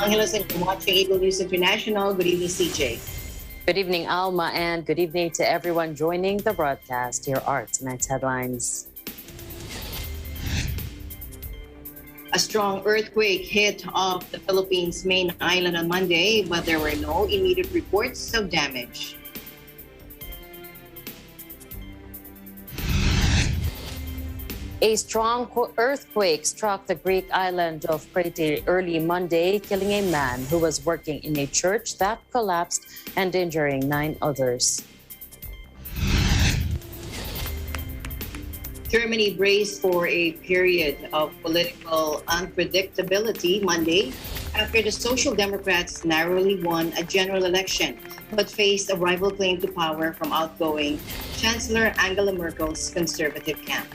Angeles, and you're watching Eagle News International. Good evening, CJ. Good evening, Alma, and good evening to everyone joining the broadcast. Here are tonight's headlines. A strong earthquake hit off the Philippines' main island on Monday, but there were no immediate reports of damage. A strong earthquake struck the Greek island of Crete early Monday, killing a man who was working in a church that collapsed and injuring 9 others. Germany braced for a period of political unpredictability Monday after the Social Democrats narrowly won a general election, but faced a rival claim to power from outgoing Chancellor Angela Merkel's conservative camp.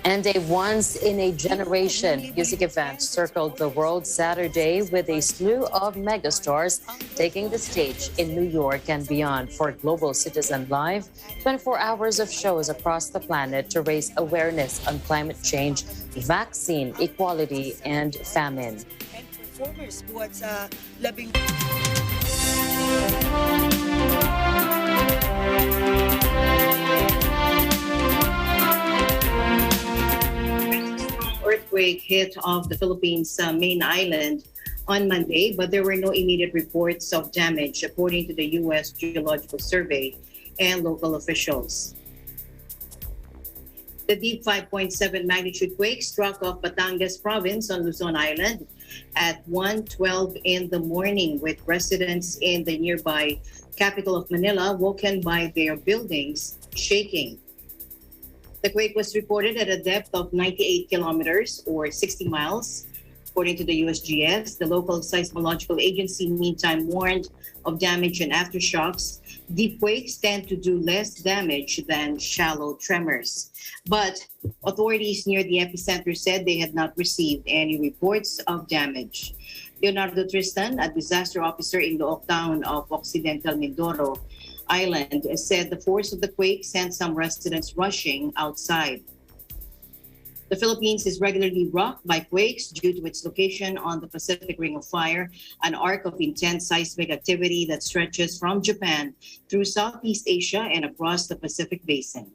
And a once-in-a-generation music event circled the world Saturday with a slew of megastars taking the stage in New York and beyond for Global Citizen Live, 24 hours of shows across the planet to raise awareness on climate change, vaccine, equality, and famine. And performers buhat sa Earthquake hit off the Philippines' main island on Monday, but there were no immediate reports of damage, according to the U.S. Geological Survey and local officials. The deep 5.7 magnitude quake struck off Batangas province on Luzon Island at 1:12 in the morning, with residents in the nearby capital of Manila woken by their buildings shaking. The quake was reported at a depth of 98 kilometers or 60 miles. According to the USGS, the local seismological agency meantime warned of damage and aftershocks. Deep quakes tend to do less damage than shallow tremors. But authorities near the epicenter said they had not received any reports of damage. Leonardo Tristan, a disaster officer in the town of Occidental Mindoro Island, said the force of the quake sent some residents rushing outside. The Philippines is regularly rocked by quakes due to its location on the Pacific Ring of Fire, an arc of intense seismic activity that stretches from Japan through Southeast Asia and across the Pacific Basin.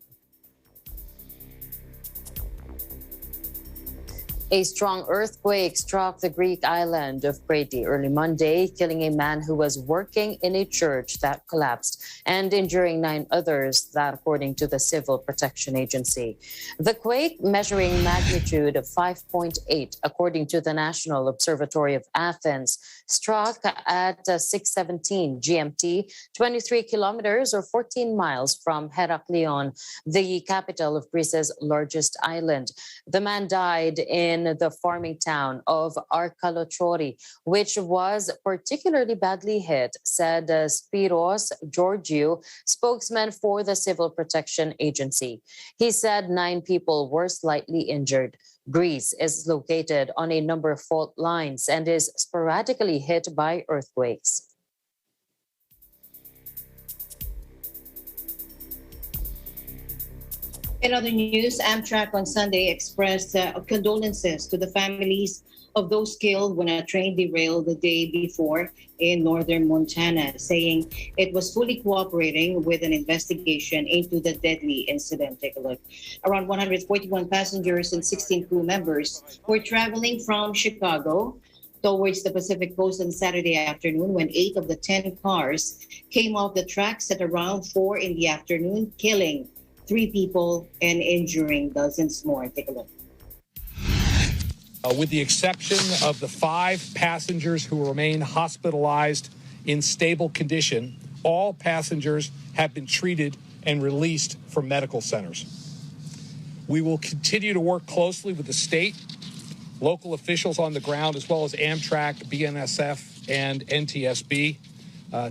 A strong earthquake struck the Greek island of Crete early Monday, killing a man who was working in a church that collapsed and injuring 9 others, that according to the Civil Protection Agency. The quake, measuring magnitude of 5.8, according to the National Observatory of Athens, struck at 6:17 GMT, 23 kilometers or 14 miles from Heraklion, the capital of Greece's largest island. The man died in the farming town of Arkalochori, which was particularly badly hit, said Spiros Georgiou, spokesman for the Civil Protection Agency. He said 9 people were slightly injured. Greece is located on a number of fault lines and is sporadically hit by earthquakes. In other news, Amtrak on Sunday expressed condolences to the families of those killed when a train derailed the day before in northern Montana, saying it was fully cooperating with an investigation into the deadly incident. Take a look. Around 141 passengers and 16 crew members were traveling from Chicago towards the Pacific Coast on Saturday afternoon when 8 of the 10 cars came off the tracks at around 4 in the afternoon, killing 3 people and injuring dozens more. Take a look. With the exception of the 5 passengers who remain hospitalized in stable condition, all passengers have been treated and released from medical centers. We will continue to work closely with the state, local officials on the ground, as well as Amtrak, BNSF, and NTSB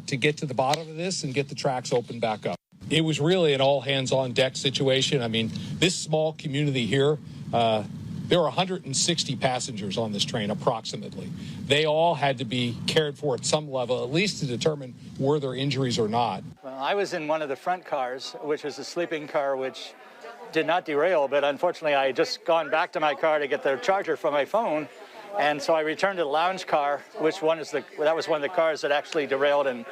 to get to the bottom of this and get the tracks open back up. It was really an all-hands-on-deck situation. I mean, this small community here, there were 160 passengers on this train, approximately. They all had to be cared for at some level, at least to determine were there injuries or not. Well, I was in one of the front cars, which was a sleeping car, which did not derail, but unfortunately I had just gone back to my car to get the charger for my phone, And so I returned to the lounge car, that was one of the cars that actually derailed and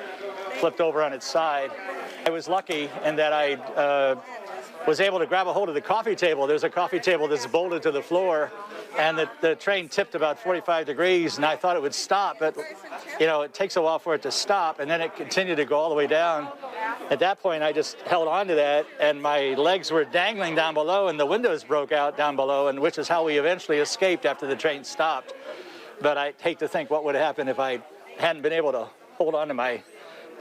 flipped over on its side. I was lucky in that I was able to grab a hold of the coffee table. There's a coffee table that's bolted to the floor, and the train tipped about 45 degrees, and I thought it would stop, but it takes a while for it to stop, and then it continued to go all the way down. At that point, I just held on to that, and my legs were dangling down below, and the windows broke out down below, and which is how we eventually escaped after the train stopped. But I hate to think what would have happened if I hadn't been able to hold on to my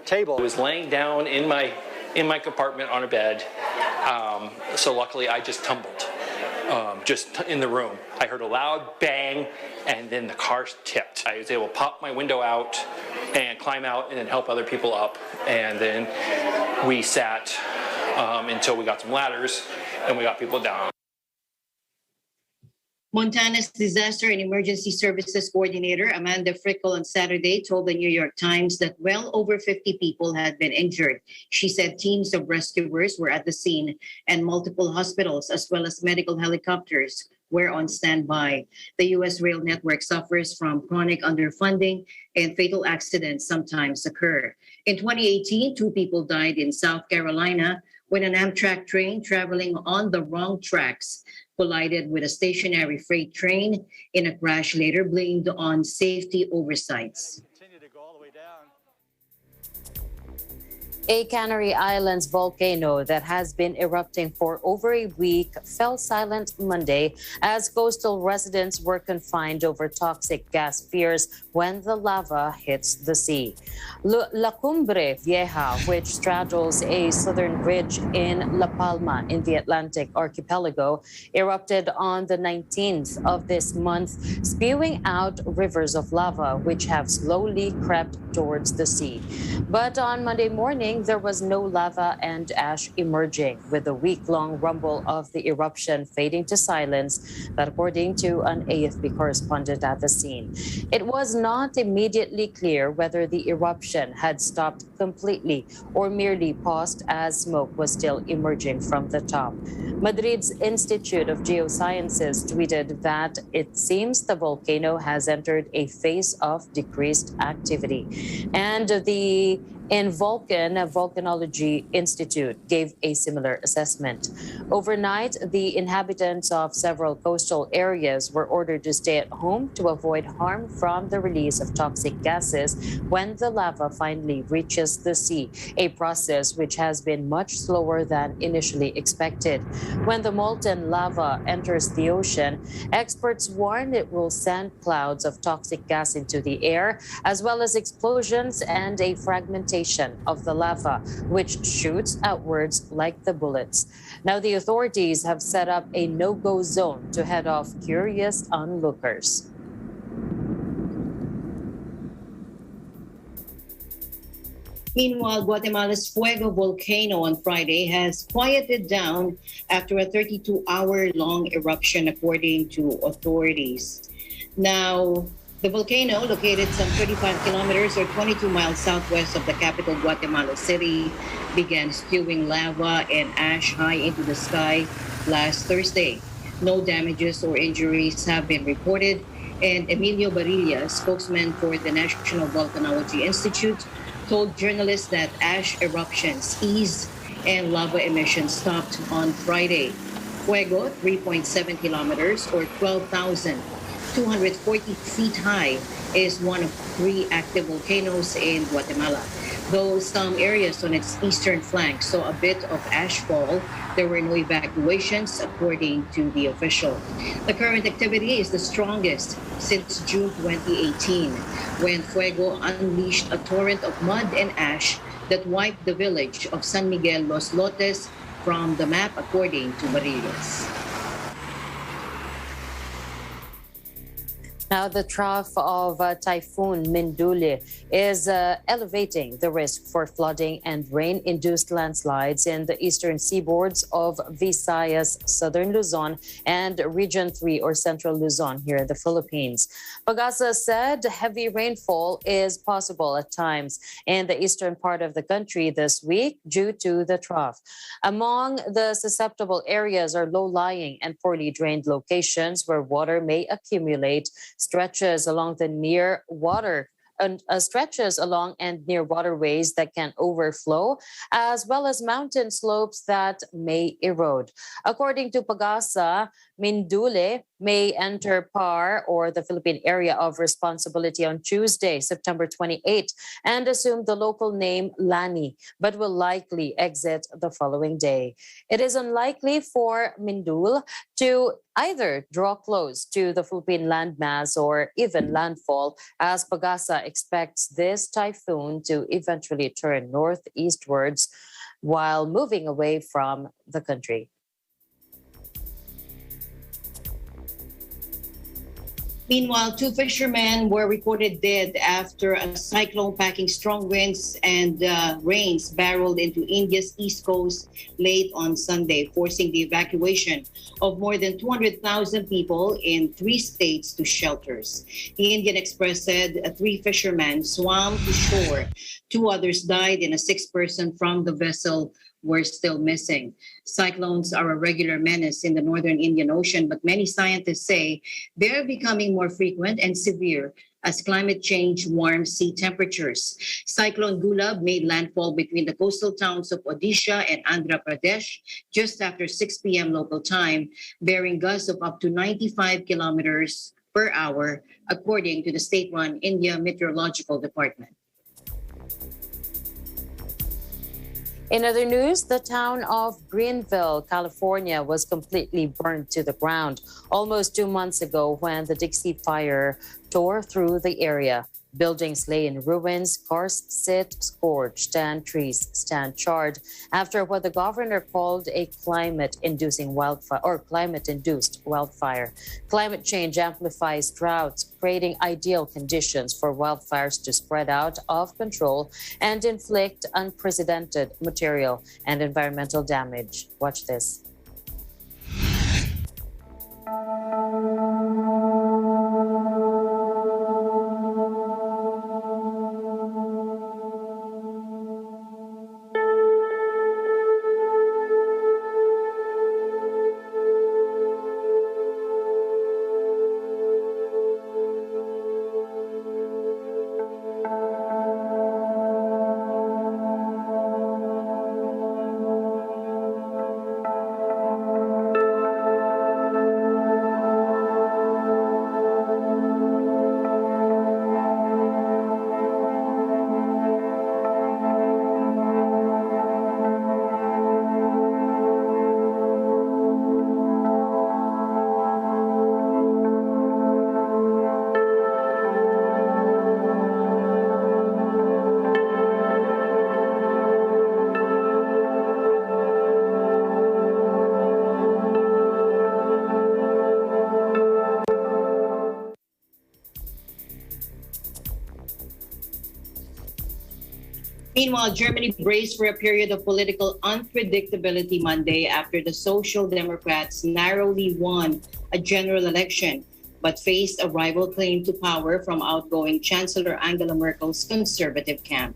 table. I was laying down in my compartment on a bed, so luckily I just tumbled, just in the room. I heard a loud bang, and then the car tipped. I was able to pop my window out and climb out and then help other people up, and then we sat until we got some ladders and we got people down. Montana's Disaster and Emergency Services Coordinator Amanda Frickle on Saturday told the New York Times that well over 50 people had been injured. She said teams of rescuers were at the scene and multiple hospitals as well as medical helicopters were on standby. The U.S. rail network suffers from chronic underfunding and fatal accidents sometimes occur. In 2018, 2 people died in South Carolina when an Amtrak train traveling on the wrong tracks collided with a stationary freight train in a crash later blamed on safety oversights. A Canary Islands volcano that has been erupting for over a week fell silent Monday as coastal residents were confined over toxic gas fears when the lava hits the sea. La Cumbre Vieja, which straddles a southern ridge in La Palma in the Atlantic archipelago, erupted on the 19th of this month, spewing out rivers of lava which have slowly crept towards the sea. But on Monday morning, there was no lava and ash emerging, with the week-long rumble of the eruption fading to silence, that according to an AFP correspondent at the scene. It was not immediately clear whether the eruption had stopped completely or merely paused as smoke was still emerging from the top. Madrid's Institute of Geosciences tweeted that it seems the volcano has entered a phase of decreased activity. And the Volcanology Institute gave a similar assessment. Overnight, the inhabitants of several coastal areas were ordered to stay at home to avoid harm from the release of toxic gases when the lava finally reaches the sea, a process which has been much slower than initially expected. When the molten lava enters the ocean, experts warn it will send clouds of toxic gas into the air, as well as explosions and a fragmentation of the lava, which shoots outwards like the bullets. Now, the authorities have set up a no-go zone to head off curious onlookers. Meanwhile, Guatemala's Fuego volcano on Friday has quieted down after a 32-hour-long eruption, according to authorities. Now, the volcano, located some 35 kilometers or 22 miles southwest of the capital, Guatemala City, began spewing lava and ash high into the sky last Thursday. No damages or injuries have been reported, and Emilio Barilla, spokesman for the National Volcanology Institute, told journalists that ash eruptions eased and lava emissions stopped on Friday. Fuego, 3.7 kilometers or 12,240 feet high, is one of 3 active volcanoes in Guatemala. Though some areas on its eastern flank saw a bit of ash fall, there were no evacuations, according to the official. The current activity is the strongest since June 2018, when Fuego unleashed a torrent of mud and ash that wiped the village of San Miguel Los Lotes from the map, according to Barillas. Now, the trough of Typhoon Minduli is elevating the risk for flooding and rain-induced landslides in the eastern seaboards of Visayas, southern Luzon, and Region 3 or Central Luzon here in the Philippines. Pagasa said heavy rainfall is possible at times in the eastern part of the country this week due to the trough. Among the susceptible areas are low-lying and poorly drained locations where water may accumulate, stretches along the near water stretches along and near waterways that can overflow, as well as mountain slopes that may erode. According to Pagasa, Mindule may enter PAR, or the Philippine Area of Responsibility, on Tuesday, September 28, and assume the local name Lani, but will likely exit the following day. It is unlikely for Mindul to either draw close to the Philippine landmass or even landfall, as Pagasa expects this typhoon to eventually turn northeastwards while moving away from the country. Meanwhile, 2 fishermen were reported dead after a cyclone packing strong winds and rains barreled into India's east coast late on Sunday, forcing the evacuation of more than 200,000 people in 3 states to shelters. The Indian Express said 3 fishermen swam to shore. 2 others died and a 6th person from the vessel were still missing. Cyclones are a regular menace in the northern Indian Ocean, but many scientists say they're becoming more frequent and severe as climate change warms sea temperatures. Cyclone Gulab made landfall between the coastal towns of Odisha and Andhra Pradesh just after 6 p.m. local time, bearing gusts of up to 95 kilometers per hour, according to the state-run India Meteorological Department. In other news, the town of Greenville, California, was completely burned to the ground almost 2 months ago when the Dixie Fire tore through the area. Buildings lay in ruins, cars sit scorched, and trees stand charred after what the governor called a climate-induced wildfire. Climate change amplifies droughts, creating ideal conditions for wildfires to spread out of control and inflict unprecedented material and environmental damage. Watch this. Meanwhile, Germany braced for a period of political unpredictability Monday after the Social Democrats narrowly won a general election, but faced a rival claim to power from outgoing Chancellor Angela Merkel's conservative camp.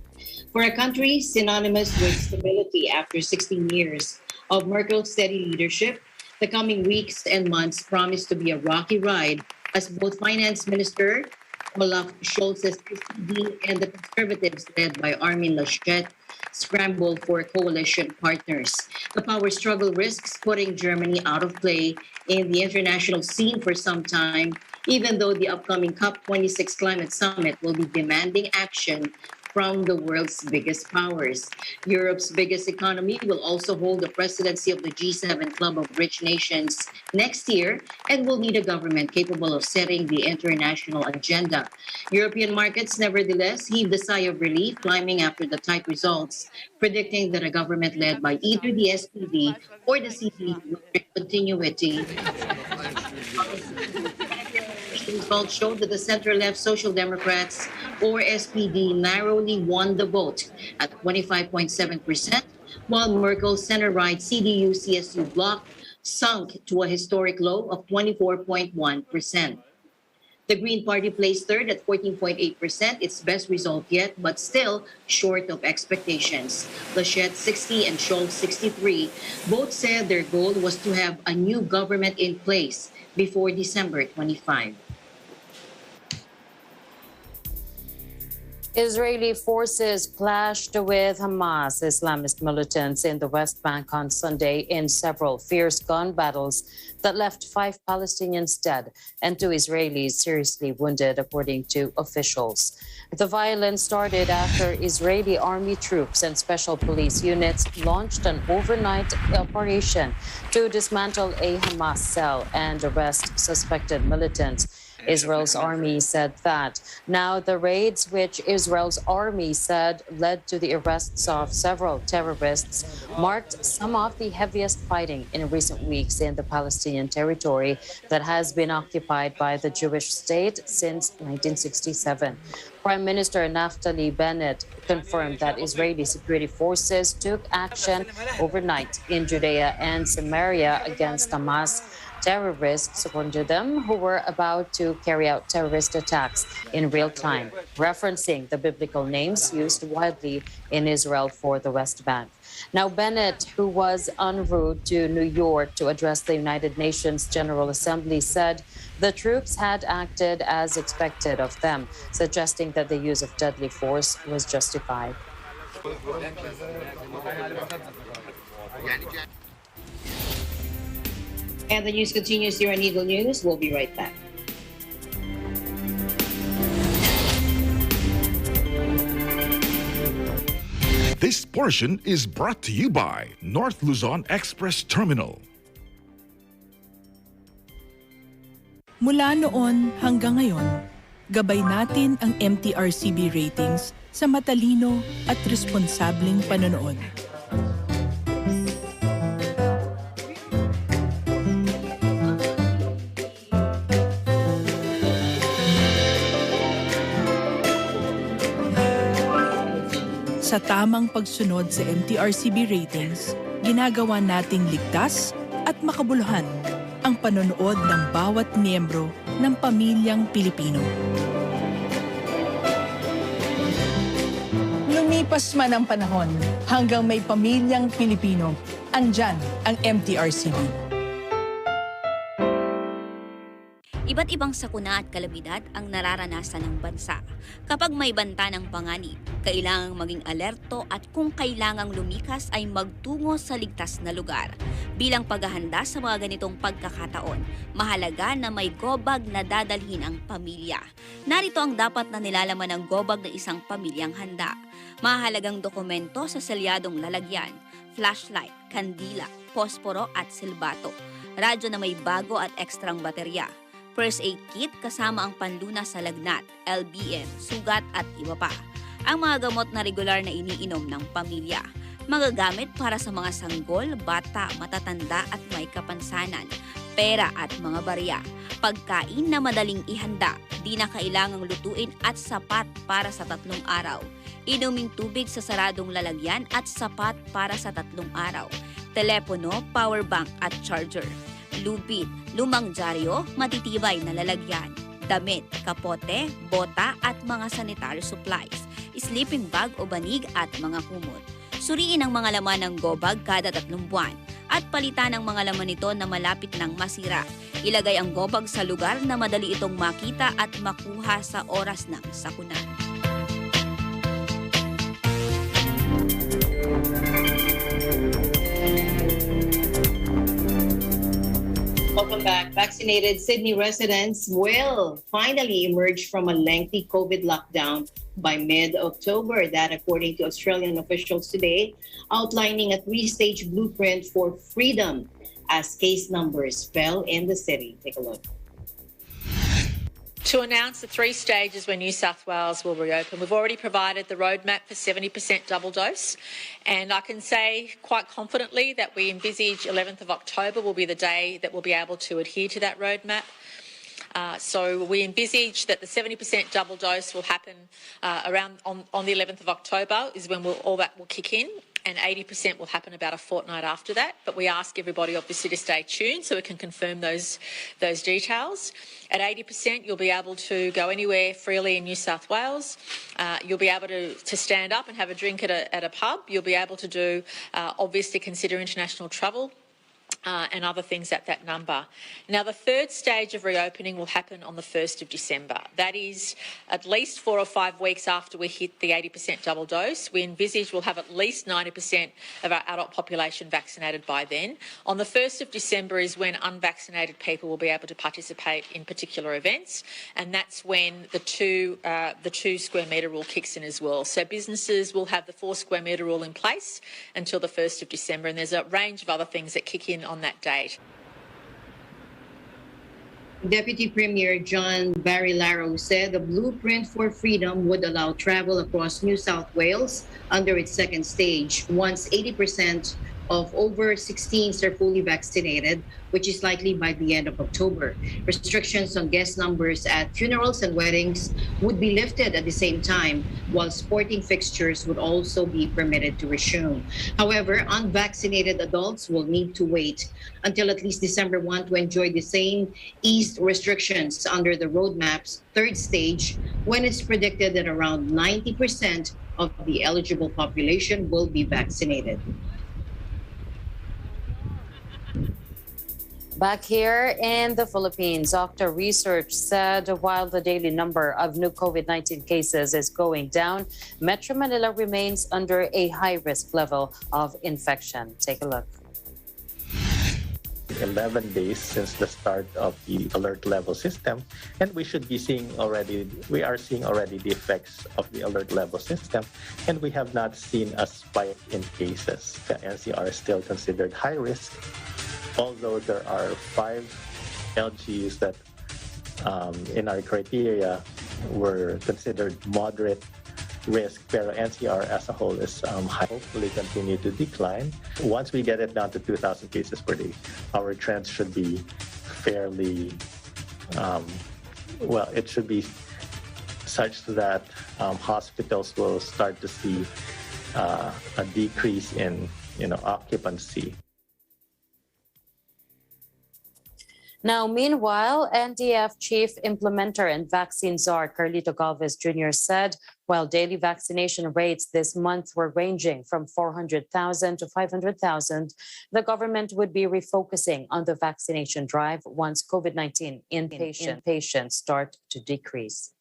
For a country synonymous with stability after 16 years of Merkel's steady leadership, the coming weeks and months promise to be a rocky ride as both Finance Minister Olaf Scholz's SPD and the Conservatives led by Armin Laschet scramble for coalition partners. The power struggle risks putting Germany out of play in the international scene for some time, even though the upcoming COP26 climate summit will be demanding action from the world's biggest powers. Europe's biggest economy will also hold the presidency of the G7 club of rich nations next year and will need a government capable of setting the international agenda. European markets, nevertheless, heaved a sigh of relief, climbing after the tight results, predicting that a government led by either the SPD or the CD will bring continuity. Results showed that the center-left Social Democrats, or SPD, narrowly won the vote at 25.7%, while Merkel's center-right CDU-CSU bloc sunk to a historic low of 24.1%. The Green Party placed third at 14.8%, its best result yet, but still short of expectations. Laschet 60 and Scholz 63 both said their goal was to have a new government in place before December 25. Israeli forces clashed with Hamas Islamist militants in the West Bank on Sunday in several fierce gun battles that left 5 Palestinians dead and 2 Israelis seriously wounded, according to officials. The violence started after Israeli army troops and special police units launched an overnight operation to dismantle a Hamas cell and arrest suspected militants. Israel's army said that. Now, the raids, which Israel's army said led to the arrests of several terrorists, marked some of the heaviest fighting in recent weeks in the Palestinian territory that has been occupied by the Jewish state since 1967. Prime Minister Naftali Bennett confirmed that Israeli security forces took action overnight in Judea and Samaria against Hamas terrorists, according to them, who were about to carry out terrorist attacks in real time, referencing the biblical names used widely in Israel for the West Bank. Now, Bennett, who was en route to New York to address the United Nations General Assembly, said the troops had acted as expected of them, suggesting that the use of deadly force was justified. And the news continues here on Eagle News. We'll be right back. This portion is brought to you by North Luzon Express Terminal. Mula noon hanggang ngayon, gabay natin ang MTRCB ratings sa matalino at responsableng panonood. Sa tamang pagsunod sa MTRCB ratings, ginagawa nating ligtas at makabuluhan ang panonood ng bawat miyembro ng pamilyang Pilipino. Lumipas man ang panahon, hanggang may pamilyang Pilipino, andyan ang MTRCB. Iba't ibang sakuna at kalamidad ang nararanasan ng bansa. Kapag may banta ng panganib, kailangang maging alerto at kung kailangang lumikas ay magtungo sa ligtas na lugar. Bilang paghahanda sa mga ganitong pagkakataon, mahalaga na may gobag na dadalhin ang pamilya. Narito ang dapat na nilalaman ng gobag ng isang pamilyang handa. Mahalagang dokumento sa selyadong lalagyan, flashlight, kandila, posporo at silbato, radyo na may bago at ekstrang baterya, first aid kit kasama ang panlunas sa lagnat, LBM, sugat at iba pa. Ang mga gamot na regular na iniinom ng pamilya. Magagamit para sa mga sanggol, bata, matatanda at may kapansanan. Pera at mga barya. Pagkain na madaling ihanda, di na kailangang lutuin at sapat para sa 3 araw. Inuming tubig sa saradong lalagyan at sapat para sa 3 araw. Telepono, power bank at charger. Lubid, lumang dyaryo, matitibay na lalagyan, damit, kapote, bota at mga sanitary supplies, sleeping bag o banig at mga kumot. Suriin ang mga laman ng gobag kada 3 buwan at palitan ang mga laman nito na malapit nang masira. Ilagay ang gobag sa lugar na madali itong makita at makuha sa oras ng sakuna. Welcome back. Vaccinated Sydney residents will finally emerge from a lengthy COVID lockdown by mid-October. That, according to Australian officials today, outlining a 3-stage blueprint for freedom as case numbers fell in the city. Take a look. To announce the 3 stages where New South Wales will reopen, we've already provided the roadmap for 70% double dose, and I can say quite confidently that we envisage 11th of October will be the day that we'll be able to adhere to that roadmap. So we envisage that the 70% double dose will happen around on the 11th of October is when all that will kick in. And 80% will happen about a fortnight after that. But we ask everybody obviously to stay tuned so we can confirm those details. At 80%, you'll be able to go anywhere freely in New South Wales. You'll be able to stand up and have a drink at a pub. You'll be able to do, obviously consider international travel. and other things at that number. Now, the third stage of reopening will happen on the 1st of December. That is at least 4 or 5 weeks after we hit the 80% double dose. We envisage we'll have at least 90% of our adult population vaccinated by then. On the 1st of December is when unvaccinated people will be able to participate in particular events, and that's when the 2 square metre rule kicks in as well. So businesses will have the 4 square metre rule in place until the 1st of December, and there's a range of other things that kick in on that date. Deputy Premier John Barilaro said the blueprint for freedom would allow travel across New South Wales under its second stage once 80% of over 16s are fully vaccinated, which is likely by the end of October. Restrictions on guest numbers at funerals and weddings would be lifted at the same time, while sporting fixtures would also be permitted to resume. However, unvaccinated adults will need to wait until at least December 1 to enjoy the same eased restrictions under the roadmap's third stage, when it's predicted that around 90% of the eligible population will be vaccinated. Back here in the Philippines, Octa research said while the daily number of new COVID-19 cases is going down, Metro Manila remains under a high-risk level of infection. Take a look. 11 days since the start of the alert level system, and we are seeing already the effects of the alert level system, and we have not seen a spike in cases. The NCR is still considered high risk, although there are 5 LGs that in our criteria were considered moderate risk, pero NCR as a whole is hopefully continue to decline. Once we get it down to 2,000 cases per day, our trends should be fairly, it should be such that hospitals will start to see a decrease in occupancy. Now, meanwhile, NDF Chief Implementer and Vaccine Czar Carlito Galvez Jr. said while daily vaccination rates this month were ranging from 400,000 to 500,000, the government would be refocusing on the vaccination drive once COVID-19 inpatient start to decrease.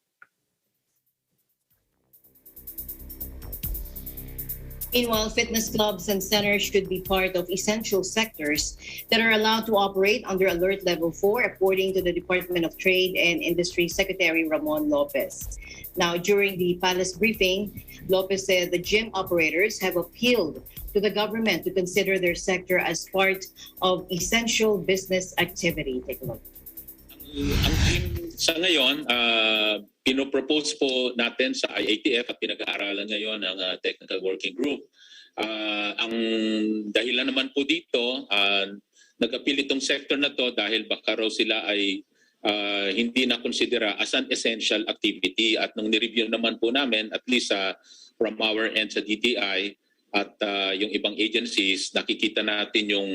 Meanwhile, fitness clubs and centers should be part of essential sectors that are allowed to operate under Alert Level 4, according to the Department of Trade and Industry Secretary Ramon Lopez. Now, during the palace briefing, Lopez said the gym operators have appealed to the government to consider their sector as part of essential business activity. Take a look. Ang team sa ngayon, pinopropose po natin sa IATF at pinag-aaralan ngayon ng Technical Working Group. Ang dahilan naman po dito, nag-appeal itong sector na to dahil baka raw sila ay hindi na konsidera as an essential activity. At nung nireview naman po namin, at least from our end sa DTI at yung ibang agencies, nakikita natin yung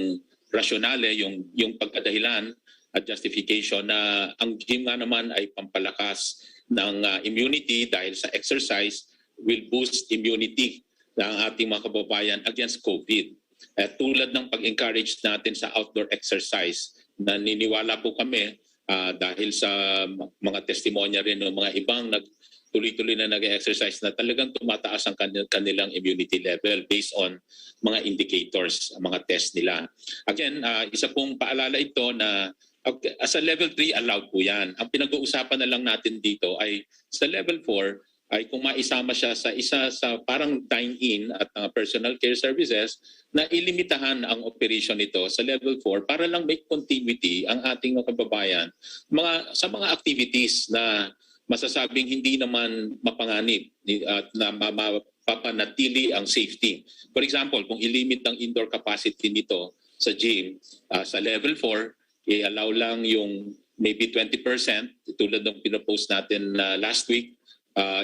rasyonale, yung pagkadahilan at justification na ang gym nga naman ay pampalakas ng immunity dahil sa exercise will boost immunity ng ating mga kababayan against COVID. Tulad ng pag-encourage natin sa outdoor exercise, naniniwala po kami dahil sa mga testimonya rin ng mga ibang tuloy-tuloy na nag-exercise na talagang tumataas ang kanilang immunity level based on mga indicators, mga test nila. Again, isa pong paalala ito na as a level 3, allowed po yan. Ang pinag-uusapan na lang natin dito ay sa level 4 ay kung maisama siya sa isa sa parang dine-in at personal care services na ilimitahan ang operation nito sa level 4 para lang may continuity ang ating mga kababayan sa mga activities na masasabing hindi naman mapanganib at na mapapanatili ang safety. For example, kung ilimit ang indoor capacity nito sa gym sa level 4, i-allow lang yung maybe 20%, tulad ng pinopost natin last week,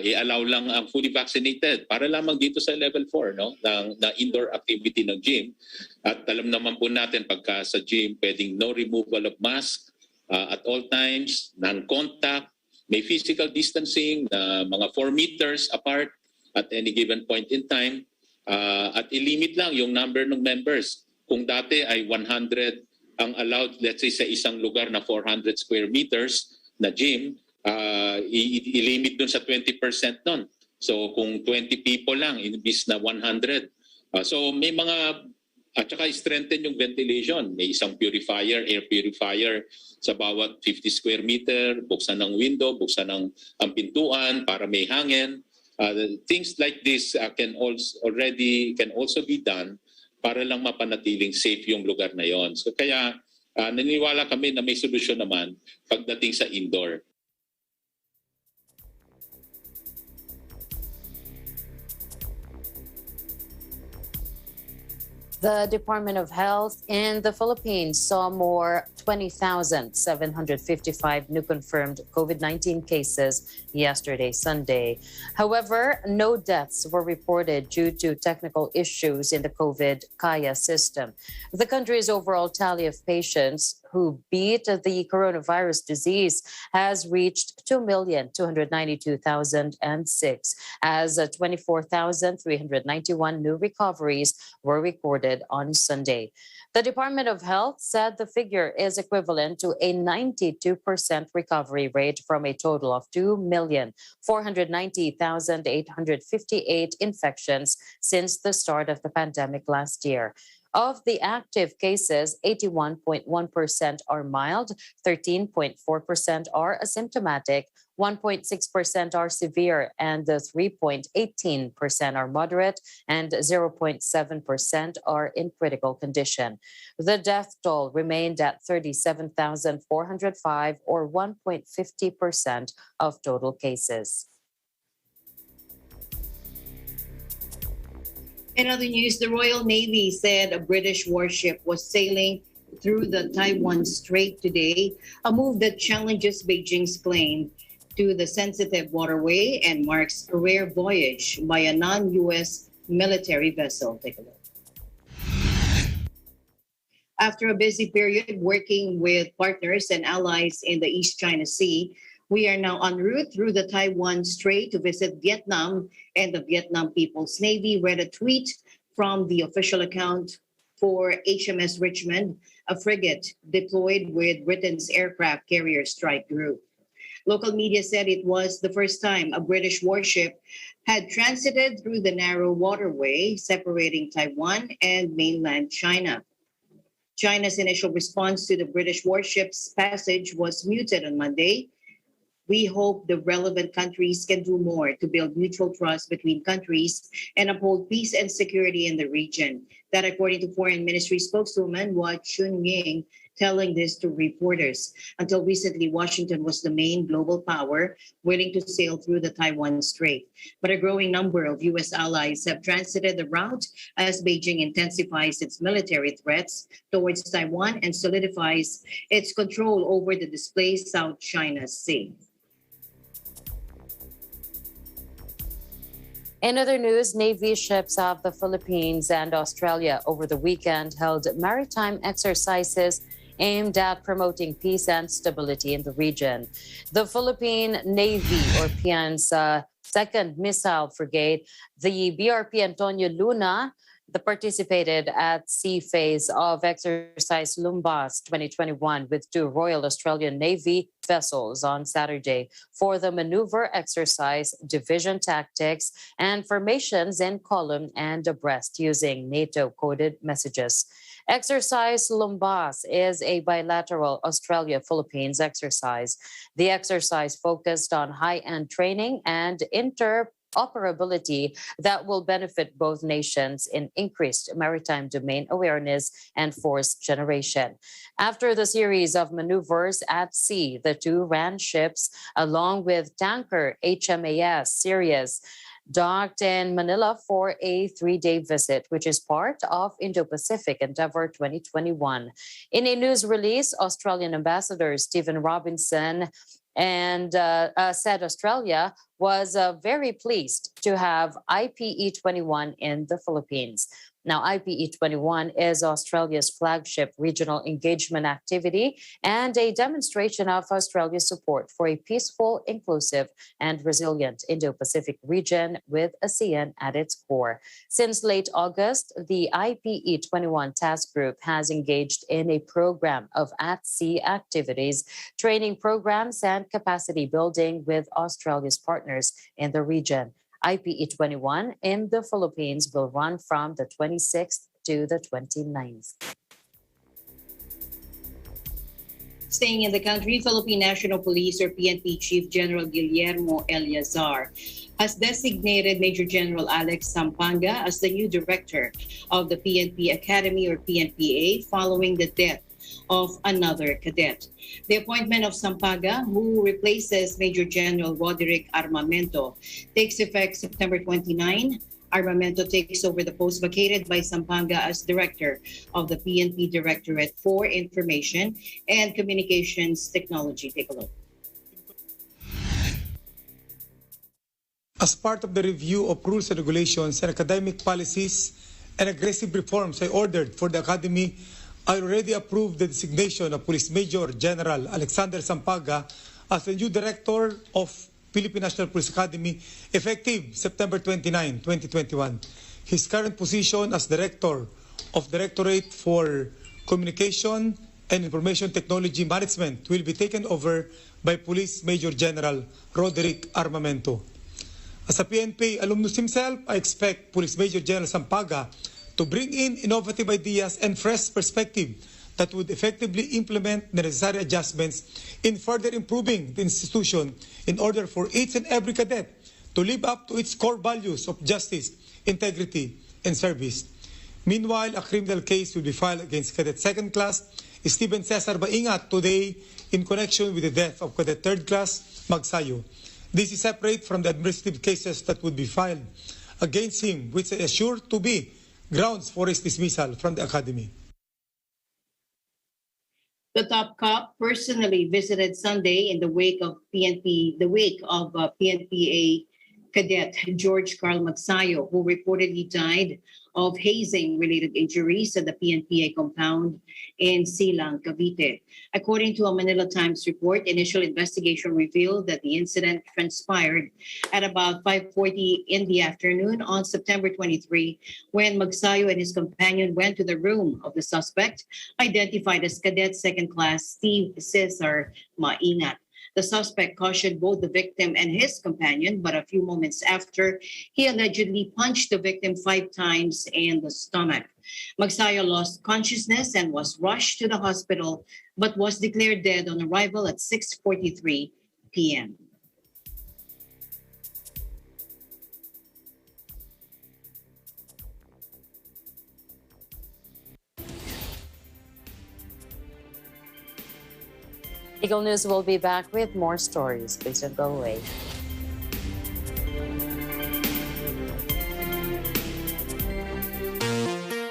i-allow lang ang fully vaccinated para lamang dito sa level 4 na indoor activity ng gym. At alam naman po natin pagka sa gym, pwedeng no removal of mask at all times, non-contact, may physical distancing na mga 4 meters apart at any given point in time, at ilimit lang yung number ng members. Kung dati ay 100 ang allowed, let's say sa isang lugar na 400 square meters na gym, i-limit dun sa 20% nun. So kung 20 people lang, imbis na 100. So may mga, at saka strengthen yung ventilation. May isang purifier, air purifier sa bawat 50 square meter, buksan ng window, buksan ng ang pintuan para may hangin. Things like this can also be done para lang mapanatiling safe yung lugar na yon. So kaya naniniwala kami na may solusyon naman pagdating sa indoor. The Department of Health in the Philippines saw more 20,755 new confirmed COVID-19 cases yesterday, Sunday. However, no deaths were reported due to technical issues in the COVID Kaya system. The country's overall tally of patients who beat the coronavirus disease has reached 2,292,006, as 24,391 new recoveries were recorded on Sunday. The Department of Health said the figure is equivalent to a 92% recovery rate from a total of 2,490,858 infections since the start of the pandemic last year. Of the active cases, 81.1% are mild, 13.4% are asymptomatic, 1.6% are severe, and 3.18% are moderate, and 0.7% are in critical condition. The death toll remained at 37,405, or 1.50% of total cases. In other news, the Royal Navy said a British warship was sailing through the Taiwan Strait today, a move that challenges Beijing's claim to the sensitive waterway and marks a rare voyage by a non-U.S. military vessel. Take a look. After a busy period working with partners and allies in the East China Sea, we are now en route through the Taiwan Strait to visit Vietnam, and the Vietnam People's Navy read a tweet from the official account for HMS Richmond, a frigate deployed with Britain's aircraft carrier strike group. Local media said it was the first time a British warship had transited through the narrow waterway separating Taiwan and mainland China. China's initial response to the British warship's passage was muted on Monday. We hope the relevant countries can do more to build mutual trust between countries and uphold peace and security in the region. That, according to Foreign Ministry spokeswoman Hua Chunying, telling this to reporters. Until recently, Washington was the main global power willing to sail through the Taiwan Strait. But a growing number of U.S. allies have transited the route as Beijing intensifies its military threats towards Taiwan and solidifies its control over the displaced South China Sea. In other news, Navy ships of the Philippines and Australia over the weekend held maritime exercises aimed at promoting peace and stability in the region. The Philippine Navy, or PN's Second Missile Frigate, the BRP Antonio Luna, participated at sea phase of Exercise Lumbas 2021 with 2 Royal Australian Navy vessels on Saturday for the maneuver exercise, division tactics, and formations in column and abreast using NATO-coded messages. Exercise Lumbas is a bilateral Australia-Philippines exercise. The exercise focused on high-end training and interoperability that will benefit both nations in increased maritime domain awareness and force generation. After the series of maneuvers at sea, the 2 ran ships along with tanker HMAS Sirius docked in Manila for a 3-day visit, which is part of Indo-Pacific Endeavour 2021. In a news release, Australian Ambassador Stephen Robinson said Australia was very pleased to have IPE-21 in the Philippines. Now, IPE21 is Australia's flagship regional engagement activity and a demonstration of Australia's support for a peaceful, inclusive, and resilient Indo-Pacific region with ASEAN at its core. Since late August, the IPE21 task group has engaged in a program of at-sea activities, training programs, and capacity building with Australia's partners in the region. IPE21 in the Philippines will run from the 26th to the 29th. Staying in the country, Philippine National Police or PNP Chief General Guillermo Eleazar has designated Major General Alex Sampanga as the new director of the PNP Academy or PNPA following the death of another cadet. The appointment of Sampaga, who replaces Major General Roderick Armamento, takes effect September 29. Armamento takes over the post vacated by Sampanga as director of the PNP Directorate for Information and Communications Technology. Take a look. As part of the review of rules and regulations and academic policies and aggressive reforms I ordered for the Academy, I already approved the designation of Police Major General Alexander Sampaga as the new director of Philippine National Police Academy effective September 29, 2021. His current position as Director of Directorate for Communication and Information Technology Management will be taken over by Police Major General Roderick Armamento. As a PNP alumnus himself, I expect Police Major General Sampaga to bring in innovative ideas and fresh perspective that would effectively implement the necessary adjustments in further improving the institution in order for each and every cadet to live up to its core values of justice, integrity, and service. Meanwhile, a criminal case will be filed against Cadet Second Class Stephen Cesar Baingat today in connection with the death of Cadet Third Class Magsayo. This is separate from the administrative cases that would be filed against him, which are assured to be grounds for his dismissal from the Academy. The top cop personally visited Sunday in the wake of PNPA cadet George Carl Magsayo, who reportedly died of hazing-related injuries at the PNPA compound in Silang, Cavite. According to a Manila Times report, initial investigation revealed that the incident transpired at about 5:40 in the afternoon on September 23, when Magsayo and his companion went to the room of the suspect, identified as Cadet Second Class Steve Cesar Maingat. The suspect cautioned both the victim and his companion, but a few moments after, he allegedly punched the victim 5 times in the stomach. Magsayo lost consciousness and was rushed to the hospital, but was declared dead on arrival at 6:43 p.m. Eagle News will be back with more stories. Please don't go away.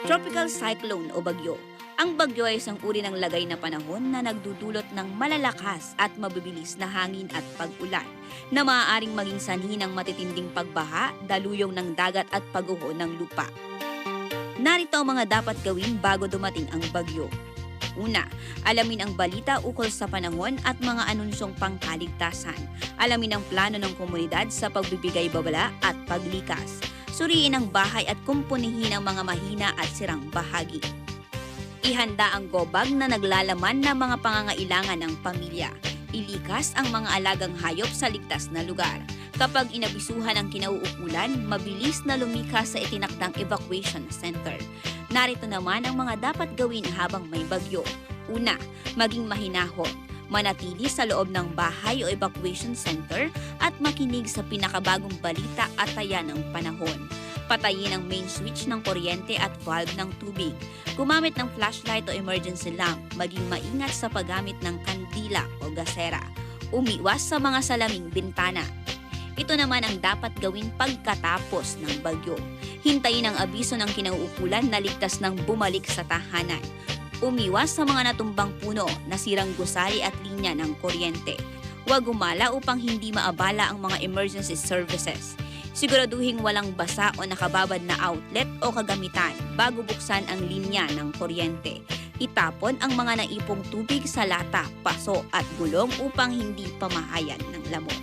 Tropical cyclone o bagyo. Ang bagyo ay isang uri ng lagay na panahon na nagdudulot ng malalakas at mabibilis na hangin at pag-ulan na maaaring maging sanhi ng matitinding pagbaha, daluyong ng dagat at pagguho ng lupa. Narito ang mga dapat gawin bago dumating ang bagyo. Una, alamin ang balita ukol sa panahon at mga anunsyong pangkaligtasan. Alamin ang plano ng komunidad sa pagbibigay babala at paglikas. Suriin ang bahay at kumpunihin ang mga mahina at sirang bahagi. Ihanda ang gobag na naglalaman ng mga pangangailangan ng pamilya. Ilikas ang mga alagang hayop sa ligtas na lugar. Kapag inabisuhan ang kinauukulan, mabilis na lumikas sa itinakdang evacuation center. Narito naman ang mga dapat gawin habang may bagyo. Una, maging mahinahon. Manatili sa loob ng bahay o evacuation center at makinig sa pinakabagong balita at taya ng panahon. Patayin ang main switch ng kuryente at valve ng tubig. Gumamit ng flashlight o emergency lamp. Maging maingat sa paggamit ng kandila o gasera. Umiwas sa mga salaming bintana. Ito naman ang dapat gawin pagkatapos ng bagyo. Hintayin ang abiso ng kinauukulan na ligtas ng bumalik sa tahanan. Umiwas sa mga natumbang puno, nasirang gusali at linya ng kuryente. Huwag gumala upang hindi maabala ang mga emergency services. Siguraduhing walang basa o nakababad na outlet o kagamitan bago buksan ang linya ng kuryente. Itapon ang mga naipong tubig sa lata, paso at gulong upang hindi pamahayan ng lamok.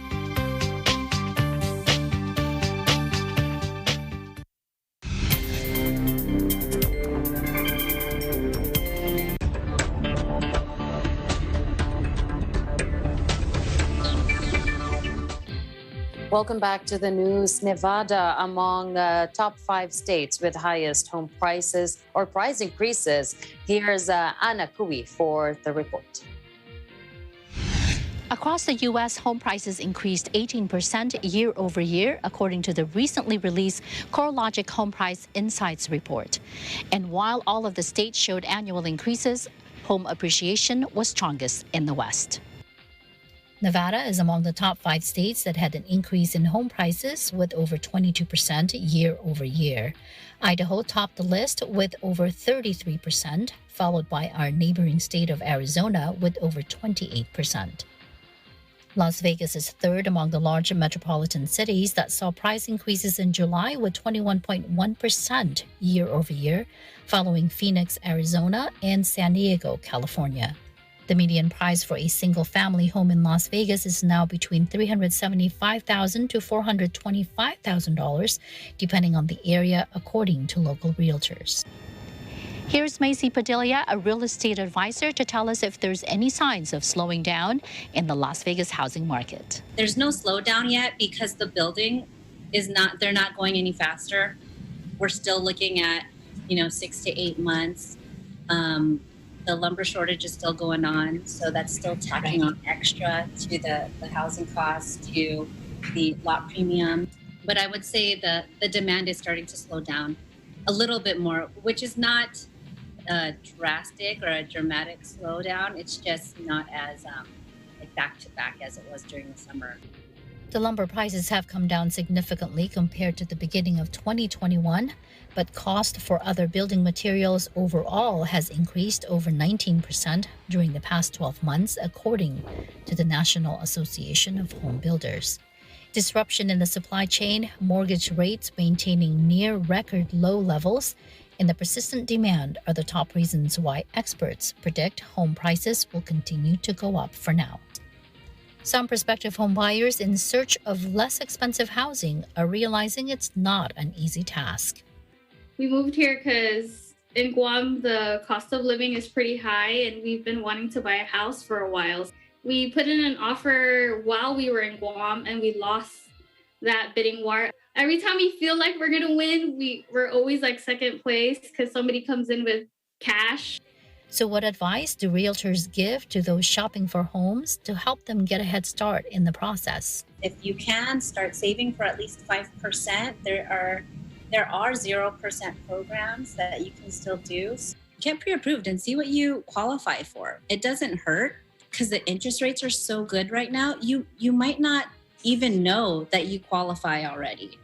Welcome back to the news. Nevada among top 5 states with highest home prices or price increases. Here's Anna Cui for the report. Across the U.S., home prices increased 18% year over year, according to the recently released CoreLogic Home Price Insights report. And while all of the states showed annual increases, home appreciation was strongest in the West. Nevada is among the top 5 states that had an increase in home prices with over 22% year over year. Idaho topped the list with over 33%, followed by our neighboring state of Arizona with over 28%. Las Vegas is third among the large metropolitan cities that saw price increases in July with 21.1% year over year, following Phoenix, Arizona, and San Diego, California. The median price for a single-family home in Las Vegas is now between $375,000 to $425,000, depending on the area, according to local realtors. Here's Macy Padilla, a real estate advisor, to tell us if there's any signs of slowing down in the Las Vegas housing market. There's no slowdown yet because the building is they're not going any faster. We're still looking at, 6 to 8 months. The lumber shortage is still going on, so that's still tacking on extra to the housing costs, to the lot premium. But I would say the demand is starting to slow down a little bit more, which is not drastic or a dramatic slowdown. It's just not as back to back as it was during the summer. The lumber prices have come down significantly compared to the beginning of 2021, but cost for other building materials overall has increased over 19% during the past 12 months, according to the National Association of Home Builders. Disruption in the supply chain, mortgage rates maintaining near record low levels, and the persistent demand are the top reasons why experts predict home prices will continue to go up for now. Some prospective home buyers in search of less expensive housing are realizing it's not an easy task. We moved here because in Guam, the cost of living is pretty high, and we've been wanting to buy a house for a while. We put in an offer while we were in Guam, and we lost that bidding war. Every time we feel like we're going to win, we're always second place because somebody comes in with cash. So what advice do realtors give to those shopping for homes to help them get a head start in the process? If you can start saving for at least 5%, there are 0% programs that you can still do. Get pre-approved and see what you qualify for. It doesn't hurt because the interest rates are so good right now. You might not even know that you qualify already.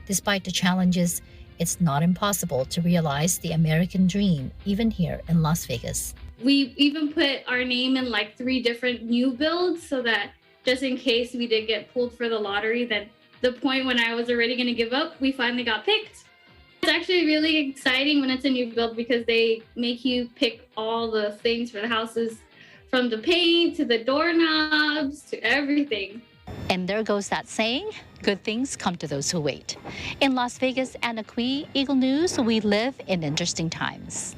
Despite the challenges, it's not impossible to realize the American dream, even here in Las Vegas. We even put our name in 3 different new builds so that just in case we did get pulled for the lottery, that the point when I was already going to give up, we finally got picked. It's actually really exciting when it's a new build because they make you pick all the things for the houses, from the paint to the doorknobs to everything. And there goes that saying, good things come to those who wait. In Las Vegas, Anna Cui, Eagle News, we live in interesting times.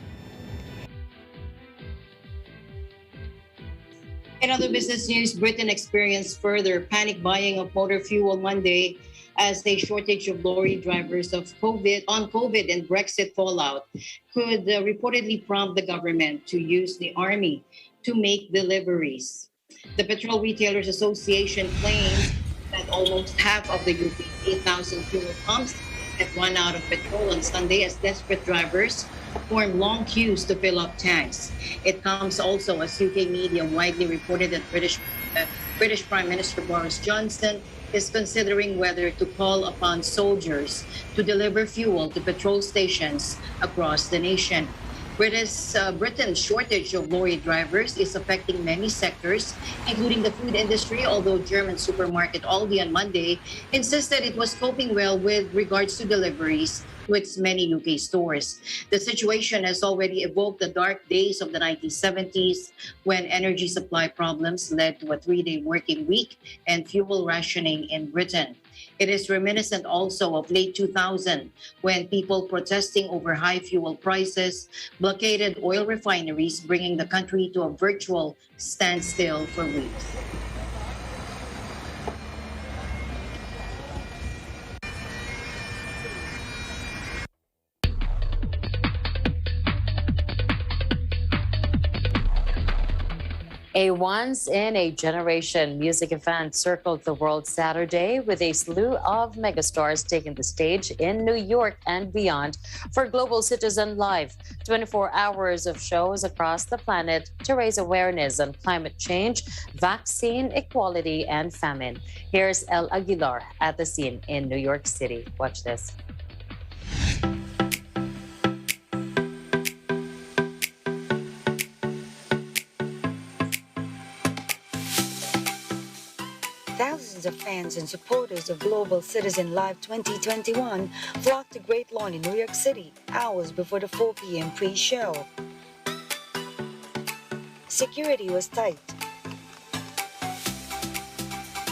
In other business news, Britain experienced further panic buying of motor fuel Monday as a shortage of lorry drivers on COVID and Brexit fallout could reportedly prompt the government to use the army to make deliveries. The Petrol Retailers Association claims that almost half of the UK's 8,000 fuel pumps had run out of petrol on Sunday as desperate drivers formed long queues to fill up tanks. It comes also as UK media widely reported that British Prime Minister Boris Johnson is considering whether to call upon soldiers to deliver fuel to petrol stations across the nation. Britain's shortage of lorry drivers is affecting many sectors, including the food industry, although German supermarket Aldi on Monday insisted it was coping well with regards to deliveries to its many UK stores. The situation has already evoked the dark days of the 1970s when energy supply problems led to a 3-day working week and fuel rationing in Britain. It is reminiscent also of late 2000 when people protesting over high fuel prices blockaded oil refineries, bringing the country to a virtual standstill for weeks. A once-in-a-generation music event circled the world Saturday with a slew of megastars taking the stage in New York and beyond for Global Citizen Live. 24 hours of shows across the planet to raise awareness on climate change, vaccine equality, and famine. Here's El Aguilar at the scene in New York City. Watch this. Thousands of fans and supporters of Global Citizen Live 2021 flocked to Great Lawn in New York City hours before the 4 p.m. pre-show. Security was tight.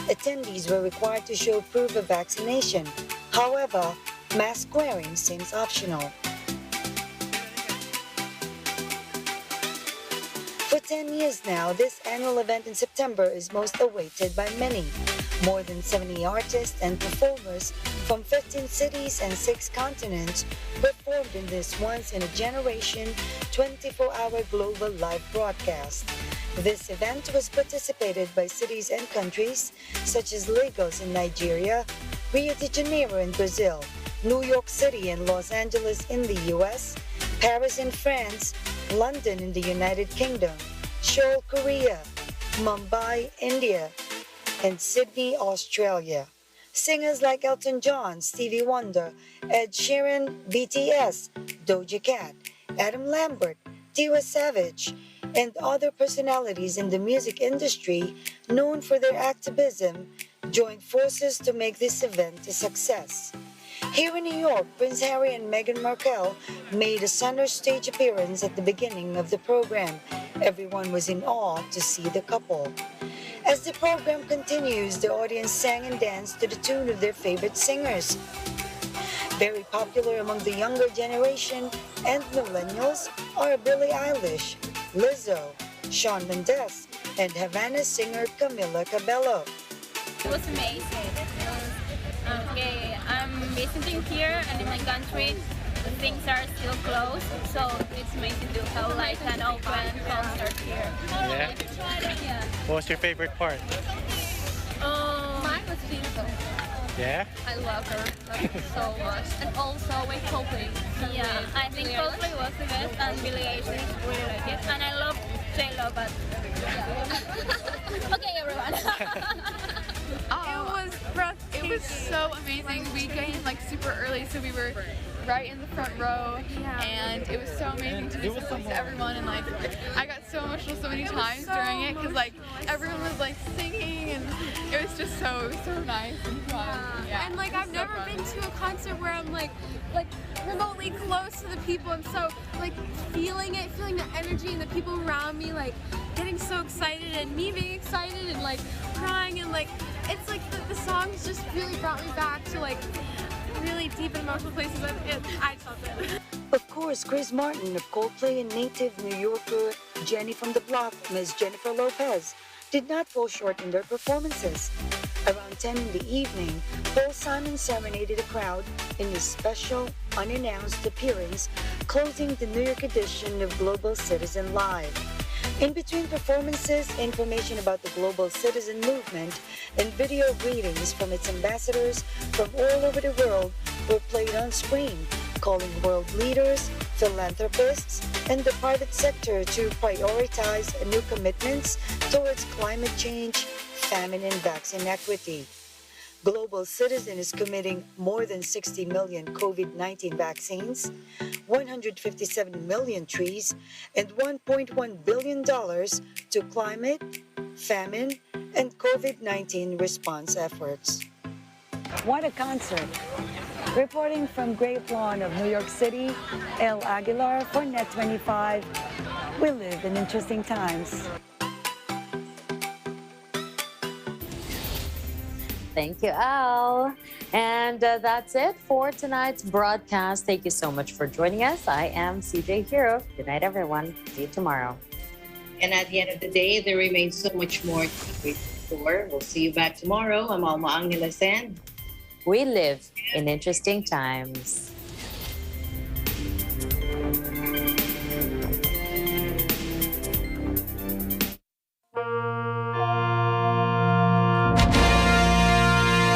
Attendees were required to show proof of vaccination. However, mask wearing seems optional. For 10 years now, this annual event in September is most awaited by many. More than 70 artists and performers from 15 cities and 6 continents performed in this once-in-a-generation 24-hour global live broadcast. This event was participated by cities and countries such as Lagos in Nigeria, Rio de Janeiro in Brazil, New York City and Los Angeles in the US, Paris in France, London in the United Kingdom, Seoul, Korea, Mumbai, India, and Sydney, Australia. Singers like Elton John, Stevie Wonder, Ed Sheeran, BTS, Doja Cat, Adam Lambert, Tiwa Savage, and other personalities in the music industry known for their activism joined forces to make this event a success. Here in New York, Prince Harry and Meghan Markle made a center stage appearance at the beginning of the program. Everyone was in awe to see the couple. As the program continues, the audience sang and danced to the tune of their favorite singers. Very popular among the younger generation and millennials are Billie Eilish, Lizzo, Shawn Mendes, and Havana singer Camila Cabello. It was amazing. I'm visiting here and in my country things are still closed, so it's amazing to have like an open concert here. Yeah. Yeah. What was your favorite part? Mine was Lizzo. Yeah? I love her so much. And also with Coldplay. Yeah, I think Coldplay was the best and Billie Eilish really like it. And I love J-Lo, but yeah. Okay, everyone. It was so amazing. We came like super early, so we were right in the front row, and it was so amazing to be so close to everyone. And like, I got so emotional so many times during it because like everyone was like singing, and it was just so nice and fun. Yeah, and like I've never been to a concert where I'm like remotely close to the people, and so like feeling the energy and the people around me like getting so excited, and me being excited and like crying, and like it's like the songs just really brought me back to like really deep and emotional places. I felt it. Of course, Chris Martin of Coldplay and native New Yorker Jenny from the Block, Ms. Jennifer Lopez, did not fall short in their performances. Around 10 in the evening, Paul Simon serenaded the crowd in his special, unannounced appearance, closing the New York edition of Global Citizen Live. In between performances, information about the Global Citizen Movement and video greetings from its ambassadors from all over the world were played on screen, calling world leaders, philanthropists, and the private sector to prioritize new commitments towards climate change, famine, and vaccine equity. Global Citizen is committing more than 60 million COVID-19 vaccines, 157 million trees, and $1.1 billion to climate, famine, and COVID-19 response efforts. What a concert! Reporting from Great Lawn of New York City, El Aguilar for Net 25. We live in interesting times. Thank you, Al. And that's it for tonight's broadcast. Thank you so much for joining us. I am CJ Hero. Good night, everyone. See you tomorrow. And at the end of the day, there remains so much more to be grateful for. We'll see you back tomorrow. I'm Alma Angeles and we live in interesting times.